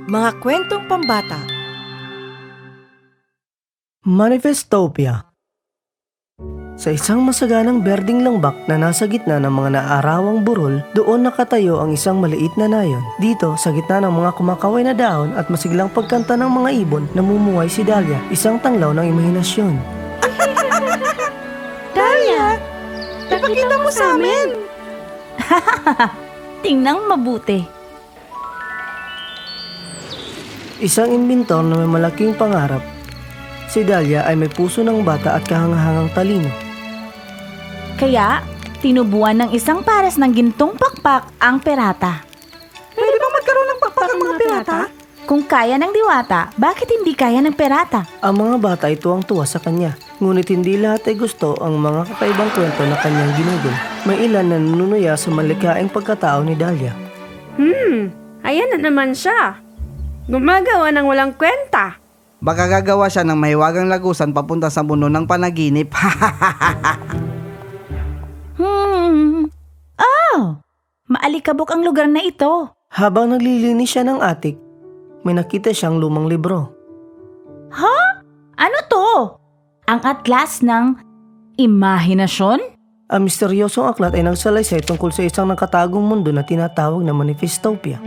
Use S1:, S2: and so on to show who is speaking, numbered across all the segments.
S1: Mga kwentong pambata.
S2: Manifestopia. Sa isang masaganang berdeng langbak na nasa gitna ng mga naarawang burol, doon nakatayo ang isang maliit na nayon. Dito, sa gitna ng mga kumakaway na dahon at masiglang pagkanta ng mga ibon, namumuhay si Dahlia, isang tanglaw ng imahinasyon.
S1: Dahlia, ipakita mo sa amin!
S3: Tingnan mabuti.
S2: Isang inventor na may malaking pangarap. Si Dahlia ay may puso ng bata at kahangahangang talino.
S3: Kaya, tinubuan ng isang pares ng gintong pakpak ang pirata.
S1: Pwede bang magkaroon ng pakpak ang mga pirata?
S3: Kung kaya ng diwata, bakit hindi kaya ng pirata?
S2: Ang mga bata ay tuwang-tuwa sa kanya. Ngunit hindi lahat ay gusto ang mga kakaibang kwento na kanyang ginugol. May ilan na nanunuya sa malikaing pagkatao ni Dahlia.
S4: Ayan na naman siya. Gumagawa ng walang kwenta.
S5: Baka gagawa siya ng mahiwagang lagusan papunta sa mundo ng panaginip.
S3: Oh! Maalikabok ang lugar na ito.
S2: Habang naglilinis siya ng atik, may nakita siyang lumang libro.
S3: Ano to? Ang atlas ng imahinasyon?
S2: Ang misteryosong aklat ay nagsalaysay tungkol sa isang nakatagong mundo na tinatawag na Manifestopia.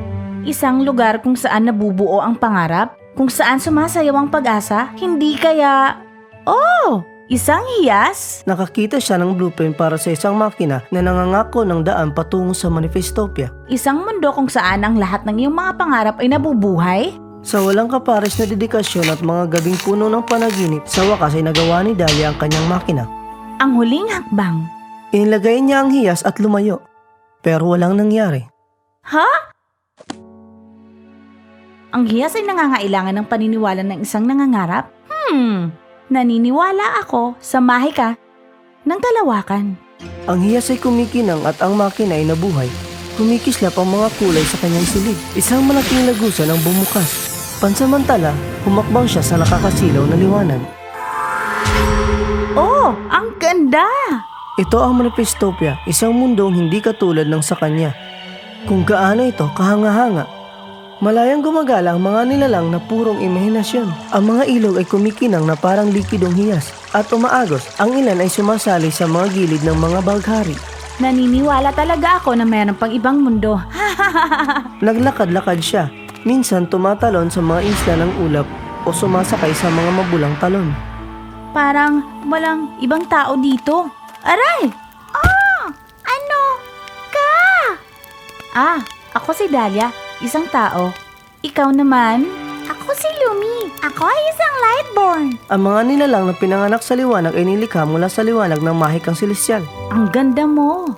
S3: Isang lugar kung saan nabubuo ang pangarap? Kung saan sumasayaw ang pag-asa? Hindi kaya... Oh! Isang hiyas?
S2: Nakakita siya ng blueprint para sa isang makina na nangangako ng daan patungo sa Manifestopia.
S3: Isang mundo kung saan ang lahat ng iyong mga pangarap ay nabubuhay?
S2: Sa walang kapares na dedikasyon at mga gabing puno ng panaginip, sa wakas ay nagawa ni Dahlia ang kanyang makina.
S3: Ang huling hakbang.
S2: Inilagay niya ang hiyas at lumayo. Pero walang nangyari.
S3: Ang hiyas ay nangangailangan ng paniniwala ng isang nangangarap? Naniniwala ako sa mahika ng kalawakan.
S2: Ang hiyas ay kumikinang at ang makina ay nabuhay. Kumikislap ang mga kulay sa kanyang silid. Isang malaking lagusan ang bumukas. Pansamantala, humakbang siya sa nakakasilaw na liwanag.
S3: Oh, ang ganda!
S2: Ito ang Manifestopia, isang mundong hindi katulad ng sa kanya. Kung gaano ito kahanga-hanga. Malayang gumagala ang mga nilalang na purong imahinasyon. Ang mga ilog ay kumikinang na parang likidong hiyas at umaagos. Ang ilan ay sumasali sa mga gilid ng mga baghari.
S3: Naniniwala talaga ako na mayroon pang ibang mundo.
S2: Naglakad-lakad siya. Minsan tumatalon sa mga isla ng ulap o sumasakay sa mga mabulang talon.
S3: Parang walang ibang tao dito. Aray! Ano ka? Ako si Dahlia, isang tao. Ikaw naman? Ako si Lumi. Ako ay isang lightborn.
S2: Ang mga nilalang na pinanganak sa liwanag ay nilikha mula sa liwanag ng mahikang celestial.
S3: Ang ganda mo.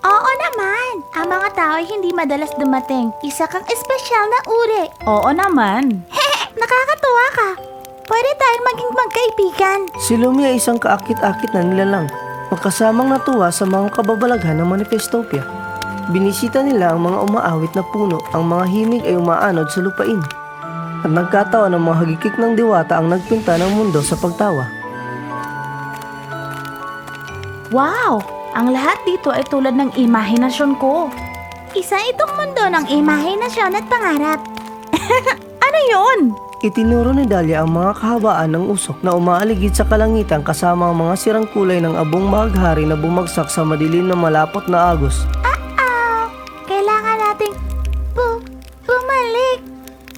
S3: Oo naman. Ang mga tao ay hindi madalas dumating. Isa kang espesyal na uri. Oo naman. Nakakatuwa ka. Pwede tayong maging magkaibigan.
S2: Si Lumi ay isang kaakit-akit na nilalang. Magkasamang natuwa sa mga kababalaghan ng Manifestopia. Binisita nila ang mga umaawit na puno. Ang mga himig ay umaanod sa lupain. At nagkataon ng mga hagikik ng diwata ang nagpinta ng mundo sa pagtawa.
S3: Wow! Ang lahat dito ay tulad ng imahinasyon ko. Isa itong mundo ng imahinasyon at pangarap. Ano yun?
S2: Itinuro ni Dahlia ang mga kahabaan ng usok na umaaligid sa kalangitan kasama ang mga sirang kulay ng abong baghari na bumagsak sa madilim na malapot na agos.
S3: Kailangan nating bumalik.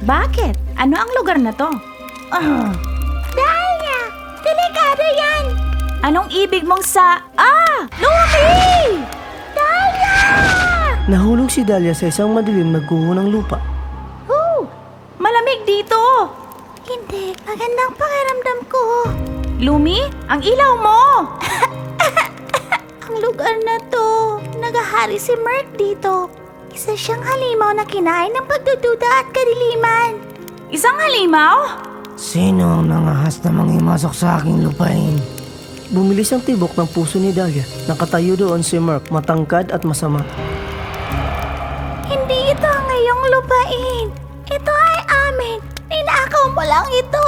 S3: Bakit? Ano ang lugar na to? Dahlia! Delikado yan! Anong ibig mong Lumi! Dahlia!
S2: Nahulog si Dahlia sa isang madilim na guho ng lupa.
S3: Malamig dito! Hindi, magandang pakiramdam ko. Lumi, ang ilaw mo! Ang lugar na to, nagahari si Merc dito. Isa siyang halimaw na kinain ng pagdududa at kadiliman. Isang halimaw?
S2: Sino ang nangahas na mangimasok sa aking lupain? Bumilis ang tibok ng puso ni Dahlia. Nakatayo doon si Merc, matangkad at masama.
S3: Hindi ito ang iyong lupain. Ito ay amin. Ninakaw mo lang ito.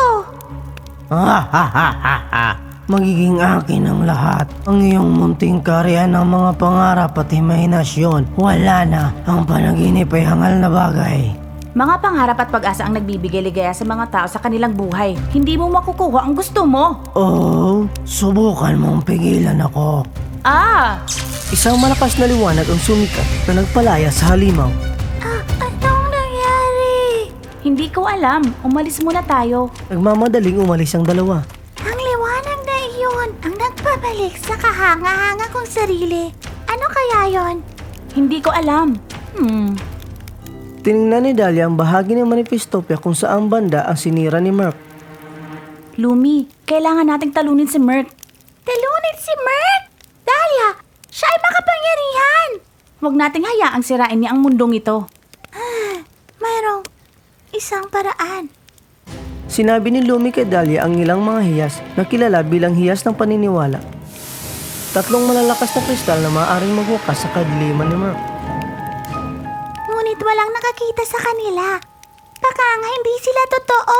S2: Magiging akin ang lahat. Ang iyong munting karya ng mga pangarap at imahinasyon. Wala na. Ang panaginip ay hangal na bagay.
S3: Mga pangarap at pag-asa ang nagbibigay ligaya sa mga tao sa kanilang buhay. Hindi mo makukuha ang gusto mo.
S2: Oh, subukan mong pigilan ako.
S3: Ah!
S2: Isang malakas na liwanag ang sumikat na nagpalaya sa halimaw.
S3: Anong nangyari? Hindi ko alam. Umalis muna tayo.
S2: Nagmamadaling umalis ang dalawa.
S3: Ang liwanag na iyon ang nagpabalik sa kahanga-hanga kong sarili. Ano kaya yon? Hindi ko alam.
S2: Tiningnan ni Dahlia ang bahagi ng Manifestopia kung saan banda ang sinira ni Merc.
S3: Lumi, kailangan nating talunin si Merc. Talunin si Merc? Dahlia, siya ay makapangyarihan. Huwag nating hayaang sirain niya ang mundong ito. Mayroong isang paraan.
S2: Sinabi ni Lumi kay Dahlia ang ilang mga hiyas na kilala bilang hiyas ng paniniwala. 3 malalakas na kristal na maaaring magwakas sa kadiliman ni Merc.
S3: Ngunit walang nakakita sa kanila. Baka nga hindi sila totoo.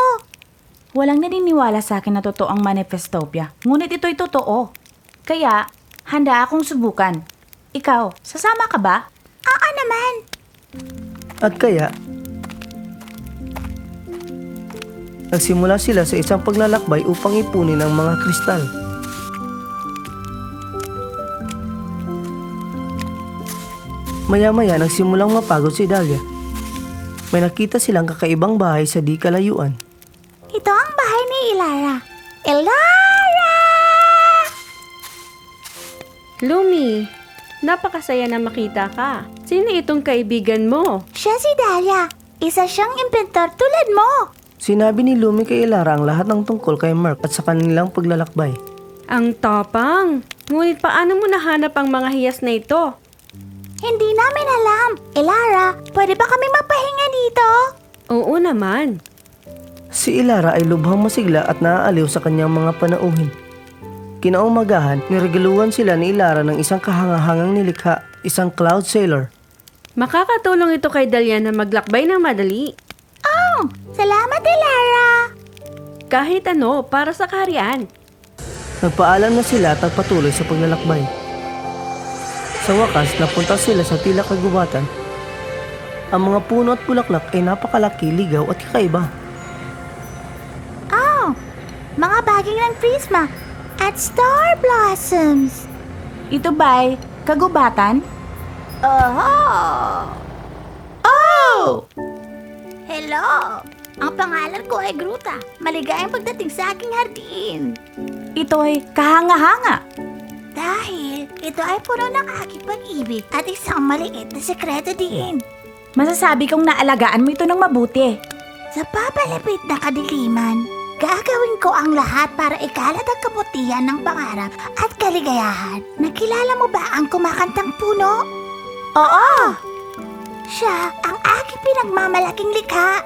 S3: Walang naniniwala sa akin na totoo ang Manifestopia. Ngunit ito'y totoo. Kaya, handa akong subukan. Ikaw, sasama ka ba? Oo naman.
S2: At kaya, nagsimula sila sa isang paglalakbay upang ipunin ang mga kristal. Maya-maya nagsimulang mapagod si Dahlia. May nakita silang kakaibang bahay sa di kalayuan.
S3: Ito ang bahay ni Ilara. Ilara!
S4: Lumi, napakasaya na makita ka. Sino itong kaibigan mo?
S3: Siya si Dahlia. Isa siyang inventor tulad mo.
S2: Sinabi ni Lumi kay Ilara ang lahat ng tungkol kay Merc at sa kanilang paglalakbay.
S4: Ang tapang. Ngunit paano mo nahanap ang mga hiyas na ito?
S3: Hindi namin alam. Ilara, pwede ba kami mapahinga dito?
S4: Oo naman.
S2: Si Ilara ay lubhang masigla at naaaliw sa kanyang mga panauhin. Kinaumagahan, niregaluhan sila ni Ilara ng isang kahangahangang nilikha, isang cloud sailor.
S4: Makakatulong ito kay Dahlia na maglakbay ng madali.
S3: Oh, salamat Ilara.
S4: Kahit ano, para sa kaharian.
S2: Nagpaalam na sila at nagpatuloy sa paglalakbay. Sa wakas, napunta sila sa tila kagubatan. Ang mga puno at bulaklak ay napakalaki, ligaw at kakaiba.
S3: Oh, mga baging ng prisma at star blossoms. Ito ba'y kagubatan? Oh! Hello! Ang pangalan ko ay Gruta. Maligayang pagdating sa aking hardin. Ito ay kahanga-hanga. Dahil ito ay puno ng aking pag-ibig at isang maliit na sekreto din. Masasabi kong naalagaan mo ito ng mabuti. Sa papalapit na kadiliman, gagawin ko ang lahat para ikalat ang kabutihan ng pangarap at kaligayahan. Nakilala mo ba ang kumakantang puno? Oo! Siya ang aking pinagmamalaking likha.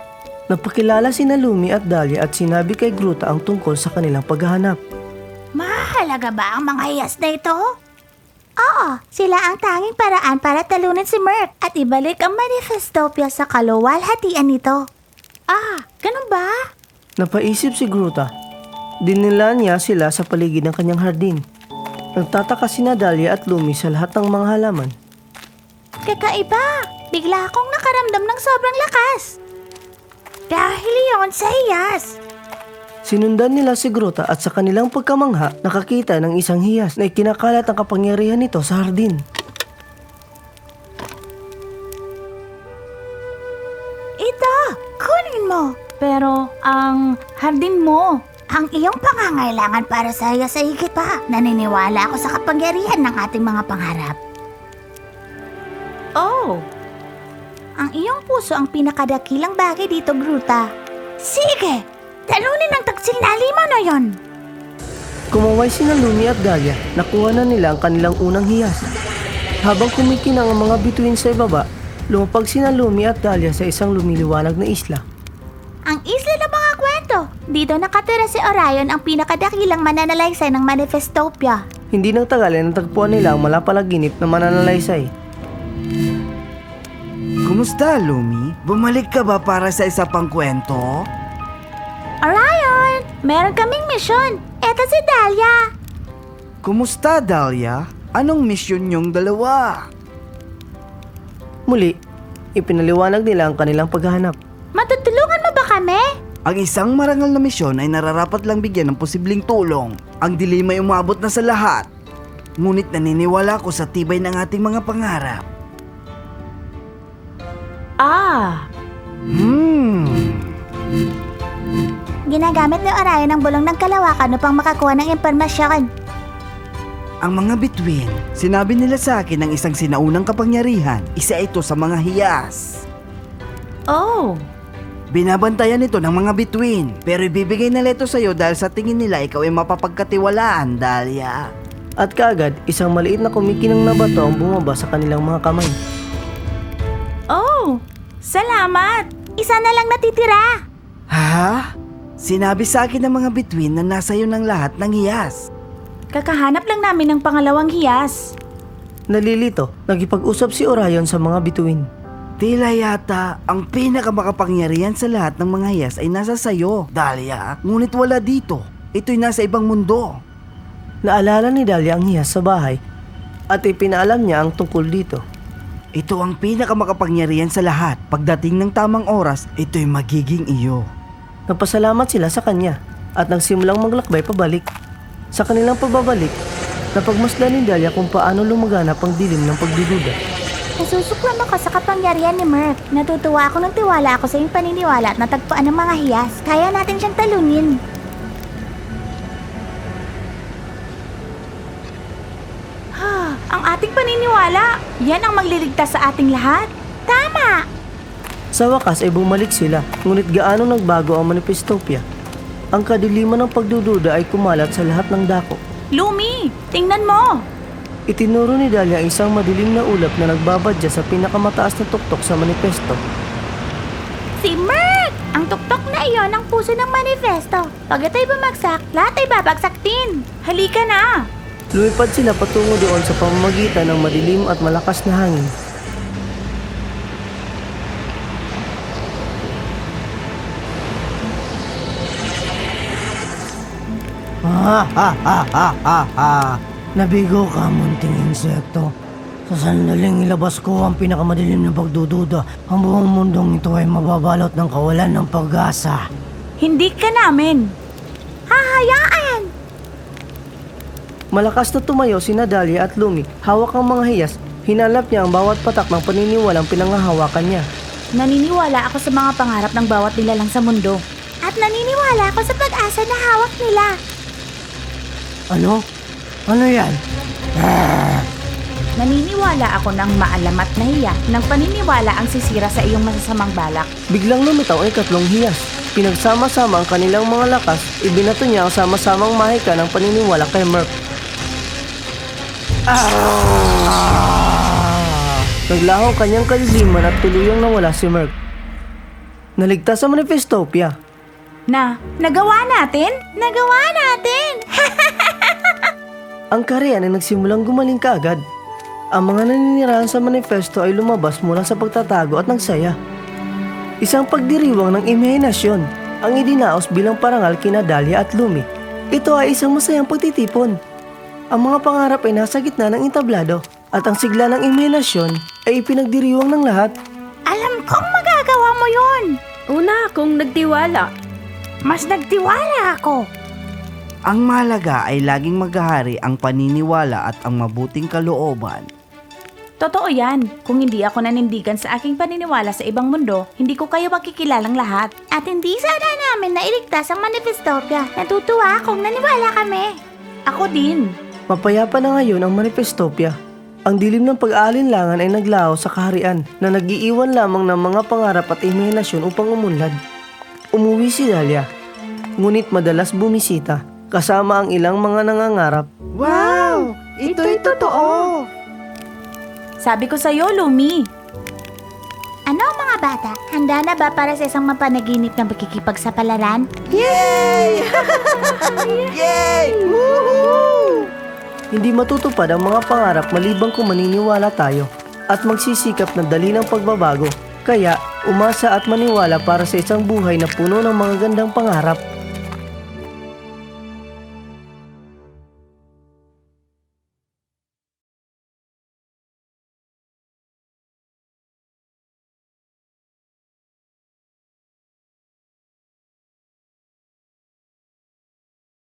S2: Napakilala sina Lumi at Dahlia at sinabi kay Gruta ang tungkol sa kanilang paghahanap.
S3: Mahalaga ba ang mga hiyas na ito? Oo, sila ang tanging paraan para talunin si Merc at ibalik ang Manifestopia sa kaluwalhatian nito. Ah, ganun ba?
S2: Napaisip si Gruta. Dinila niya sila sa paligid ng kanyang hardin. Nagtataka sina Dahlia at Lumi sa lahat ng mga halaman.
S3: Kakaiba, bigla akong nakaramdam ng sobrang lakas. Dahil yon sa hiyas.
S2: Sinundan nila si Gruta at sa kanilang pagkamangha nakakita ng isang hiyas na ikinakalat ang kapangyarihan nito sa hardin.
S3: Ito, kunin mo. Pero ang hardin mo. Ang iyong pangangailangan para sa hiyas ay higit pa. Naniniwala ako sa kapangyarihan ng ating mga pangarap. Oh! Ang iyong puso ang pinakadakilang bagay dito, Gruta. Sige! Talunin ang tagsil na lima na yon.
S2: Kumaway sina Lumi at Dahlia, nakuha na nila ang kanilang unang hiyas. Habang kumikinang ang mga bituin sa ibaba, lumapag sina Lumi at Dahlia sa isang lumiliwanag na isla.
S3: Ang isla ng mga kwento. Dito nakatira si Orion, ang pinakadakilang mananalaysay ng Manifestopia.
S2: Hindi nang tagal ay natagpuan nila ang malapalaginip na mananalaysay.
S5: Kumusta, Lumi? Bumalik ka ba para sa isa pang kwento?
S3: Orion, meron kaming misyon. Eto si Dahlia.
S5: Kumusta, Dahlia? Anong misyon niyong dalawa?
S2: Muli, ipinaliwanag nila ang kanilang paghahanap.
S3: Matutulungan mo ba kami?
S5: Ang isang marangal na misyon ay nararapat lang bigyan ng posibleng tulong. Ang dilim ay umabot na sa lahat. Ngunit naniniwala ko sa tibay ng ating mga pangarap.
S3: Ginagamit ni Orion ang bulong ng kalawakan upang makakuha ng impormasyon.
S5: Ang mga bituin, sinabi nila sa akin ng isang sinaunang kapangyarihan. Isa ito sa mga hiyas.
S3: Oh,
S5: Binabantayan ito ng mga bituin, pero ibibigay nila ito sa iyo dahil sa tingin nila ikaw ay mapapagkatiwalaan, Dahlia.
S2: At kaagad, isang maliit na kumikinang na bato ang bumaba sa kanilang mga kamay.
S3: oh, salamat! Isa na lang natitira.
S5: Ha? Sinabi sa akin ng mga bituin na nasa iyo ng lahat ng hiyas.
S3: Kakahanap lang namin ng pangalawang hiyas.
S2: Nalilito, nagipag-usap si Orion sa mga bituin.
S5: Tila yata ang pinakamakapangyarihan sa lahat ng mga hiyas ay nasa sayo, Dahlia. Ngunit wala dito. Ito'y nasa ibang mundo.
S2: Naalala ni Dahlia ang hiyas sa bahay at ipinaalam niya ang tungkol dito.
S5: Ito ang pinakamakapangyarihan sa lahat. Pagdating ng tamang oras, ito'y magiging iyo.
S2: Nagpasalamat sila sa kanya at nagsimulang maglakbay pabalik. Sa kanilang pagbabalik, napagmasdan ni Dahlia kung paano lumaganap ang dilim ng pagdududa.
S3: Nasusuklam ako sa kapangyarihan ni Merc. Natutuwa ako nang tiwala ako sa iyong paniniwala at natagpuan ng mga hiyas. Kaya natin siyang talunin. Ang ating paniniwala, yan ang magliligtas sa ating lahat. Tama!
S2: Sa wakas ay bumalik sila, ngunit gaano nagbago ang Manifestopia. Ang kadiliman ng pagdududa ay kumalat sa lahat ng dako.
S3: Lumi, tingnan mo!
S2: Itinuro ni Dahlia ang isang madilim na ulap na nagbabadya sa pinakamataas na tuktok sa manifesto.
S3: Si Merc! Ang tuktok na iyon ang puso ng manifesto. Pag ito'y bumagsak, lahat ay babagsak din. Halika na!
S2: Lumipad sila patungo doon sa pamamagitan ng madilim at malakas na hangin. Nabigo ka, munting insekto. Sa sandaling ilabas ko ang pinakamadilim na pagdududa. Ang buong mundong ito ay mababalot ng kawalan ng pag-asa.
S3: Hindi ka namin. Hahayaan!
S2: Malakas na tumayo sina Dahlia at Lumi. Hawak ang mga hiyas. Hinalap niya ang bawat patak ng paniniwalang pinangahawakan niya.
S3: Naniniwala ako sa mga pangarap ng bawat nilalang sa mundo. At naniniwala ako sa pag-asa na hawak nila.
S2: Ano? Ano yan?
S3: Naniniwala ako ng maalamat na hiya ng paniniwala ang sisira sa iyong masasamang balak.
S2: Biglang lumitaw ang ikatlong hiyas. Pinagsama-sama ang kanilang mga lakas, ibinato niya ang sama-samang mahika ng paniniwala kay Merc. Naglaho ang kanyang kadiliman at tuluyang nawala si Merc. Naligtas sa Manifestopia.
S3: Nagawa natin? Nagawa natin!
S2: Ang Karian ay nagsimulang gumaling kaagad. Ang mga naninirahan sa manifesto ay lumabas mula sa pagtatago at nagsaya. Isang pagdiriwang ng imahinasyon ang idinaos bilang parangal kina Dahlia at Lumi. Ito ay isang masayang pagtitipon. Ang mga pangarap ay nasa gitna ng entablado at ang sigla ng imahinasyon ay ipinagdiriwang ng lahat.
S3: Alam kong magagawa mo yun!
S4: Una akong nagtiwala.
S3: Mas nagtiwala ako!
S5: Ang mahalaga ay laging maghahari ang paniniwala at ang mabuting kalooban.
S3: Totoo yan. Kung hindi ako nanindigan sa aking paniniwala sa ibang mundo, hindi ko kayo makikilalang lahat. At hindi sana namin nailigtas ang Manifestopia. Natutuwa akong naniwala kami. Ako din.
S2: Mapayapa na ngayon ang Manifestopia. Ang dilim ng pag-aalinlangan ay naglaho sa kaharian na nag-iiwan lamang ng mga pangarap at imahinasyon upang umunlad. Umuwi si Dahlia, ngunit madalas bumisita kasama ang ilang mga nangangarap.
S5: Wow! Ito'y totoo!
S3: Sabi ko sa'yo, Lumi. Ano mga bata? Handa na ba para sa isang mapanaginip na pagkikipagsapalaran?
S5: Yay! Yay! Woohoo!
S2: Hindi matutupad ang mga pangarap maliban kung maniniwala tayo at magsisikap na dali ng pagbabago. Kaya, umasa at maniwala para sa isang buhay na puno ng mga gandang pangarap.